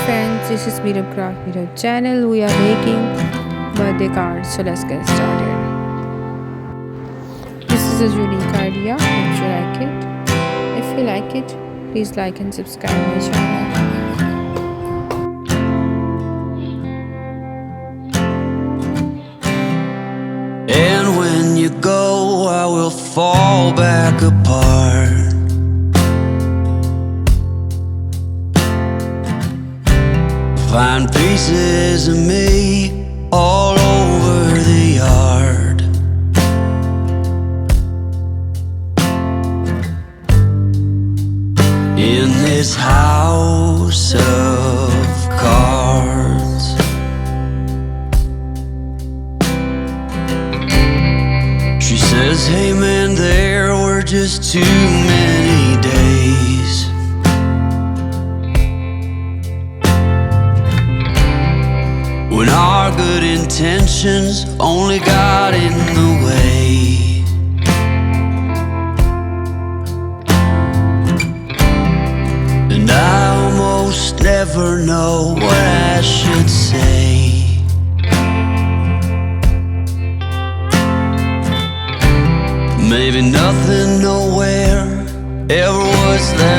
friends, this is Meetup Craft Meetup channel. We are making birthday cards, so let's get started. This is a unique idea. Hope you like it. If you like it, please like and subscribe my channel. And when you go, I will fall back apart. Find pieces of me all over the yard. In this house of cards, she says, hey man, there were just too many days. When our good intentions only got in the way. And I almost never know what I should say. Maybe nothing nowhere ever was that